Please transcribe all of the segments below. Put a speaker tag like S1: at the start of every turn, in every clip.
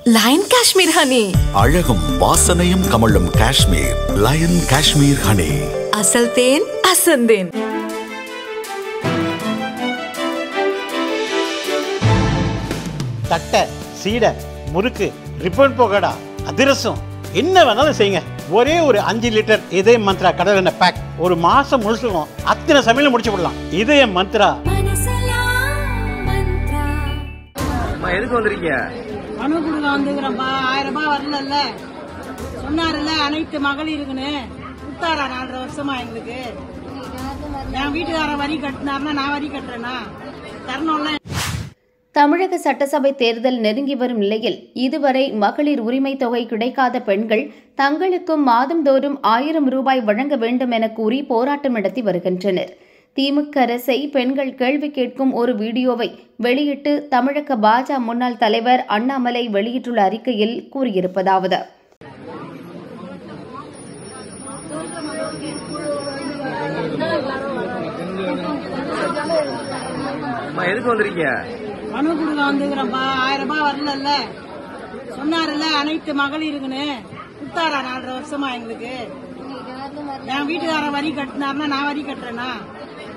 S1: Line Kashmir honey,
S2: அழகும் வாசனையும் கமழும் காஷ்மீர் லயன் காஷ்மீர் ஹனி.
S1: அசல் தேன் அசந்தேன்.
S3: தட்டை, சீடை, முறுக்கு, ரிப்பன் பகோடா, அதிரசம் என்ன வேணாலும் செய்யுங்க. ஒரே ஒரு 5 லிட்டர் இதய மந்த்ரா கடல் எண்ணெய் பேக் ஒரு மாசம் முழுசுக்கும் அத்தனை சமையல முடிச்சு விடலாம். இதய மந்த்ரா.
S4: எதுக்கு வந்திருக்கீங்க?
S5: மனு கொடுக்க வந்துக்கிறோம்ப்பா. 1000 ரூபாய் வரல சொன்னாருல்ல, அனைத்து மகளிருக்குன்னு கொடுத்தாரா 4.5 வருஷமா எங்களுக்கு. என் வீட்டுக்காரன் வரி கட்டினாருன்னா நான் வரி கட்டுறேன்னா தரணும்ல.
S6: தமிழக சட்டசபை தேர்தல் நெருங்கி வரும் நிலையில் இதுவரை மகளிர் உரிமை தொகை கிடைக்காத பெண்கள் தங்களுக்கும் மாதந்தோறும் 1000 ரூபாய் வழங்க வேண்டும் என கூறி போராட்டம் நடத்தி வருகின்றனர். திமுக அரசை பெண்கள் கேள்வி கேட்கும் ஒரு வீடியோவை வெளியிட்டு தமிழக பாஜக முன்னாள் தலைவர் அண்ணாமலை வெளியிட்டுள்ள அறிக்கையில் கூறியிருப்பதாவது:
S4: எதுக்கு வந்திருக்கீங்க?
S5: மனு கொடுக்க வந்துக்கிறோம்ப்பா. 1000 ரூபாய் வரல சொன்னாருல்ல, அனைத்து மகளிருக்குன்னு கொடுத்தாரா 4.5 வருஷமா எங்களுக்கு. என் வீட்டுக்காரன் வரி கட்டினாருன்னா நான் வரி கட்டுறேன்னா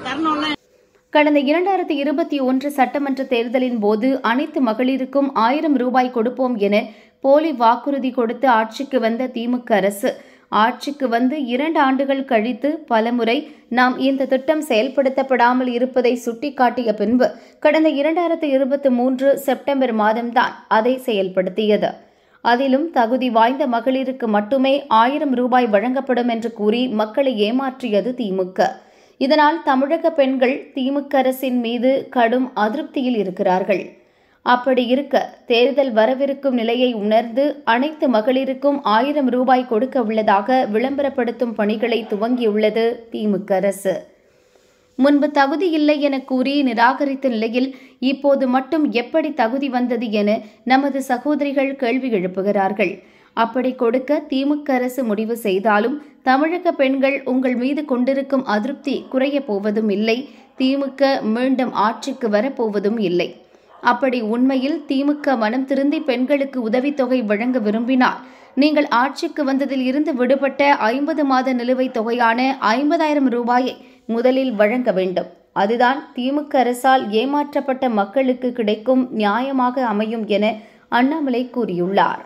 S5: தரணும்ல.
S6: கடந்த 2021 சட்டமன்ற தேர்தலின் போது அனைத்து மகளிருக்கும் 1000 ரூபாய் கொடுப்போம் என போலி வாக்குறுதி கொடுத்து ஆட்சிக்கு வந்த திமுக அரசு ஆட்சிக்கு வந்து 2 ஆண்டுகள் கழித்து பலமுறை நாம் இந்த திட்டம் செயல்படுத்தப்படாமல் இருப்பதை சுட்டிக்காட்டிய பின்பு கடந்த 2023 செப்டம்பர் மாதம்தான் அதை செயல்படுத்தியது. அதிலும் தகுதி வாய்ந்த மகளிருக்கு மட்டுமே 1000 ரூபாய் வழங்கப்படும் என்று கூறி மக்களை ஏமாற்றியது திமுக. இதனால் தமிழக பெண்கள் திமுக அரசின் மீது கடும் அதிருப்தியில் இருக்கிறார்கள். அப்படி இருக்க தேர்தல் வரவிருக்கும் நிலையை உணர்ந்து அனைத்து மகளிருக்கும் 1000 ரூபாய் கொடுக்க உள்ளதாக விளம்பரப்படுத்தும் பணிகளை துவங்கியுள்ளது திமுக அரசு. முன்பு தகுதி இல்லை என கூறி நிராகரித்த நிலையில் இப்போது மட்டும் எப்படி தகுதி வந்தது என நமது சகோதரிகள் கேள்வி எழுப்புகிறார்கள். அப்படி கொடுக்க திமுக அரசு முடிவு செய்தாலும் தமிழக பெண்கள் உங்கள் மீது கொண்டிருக்கும் அதிருப்தி குறைய போவதும் இல்லை. திமுக மீண்டும் ஆட்சிக்கு வரப்போவதும் இல்லை. அப்படி உண்மையில் திமுக மனம் திருந்தி பெண்களுக்கு உதவித்தொகை வழங்க விரும்பினால் நீங்கள் ஆட்சிக்கு வந்ததில் இருந்து விடுபட்ட 50 மாத நிலுவைத் தொகையான 50,000 ரூபாயை முதலில் வழங்க வேண்டும். அதுதான் திமுக அரசால் ஏமாற்றப்பட்ட மக்களுக்கு கிடைக்கும் நியாயமாக அமையும் என அண்ணாமலை கூறியுள்ளார்.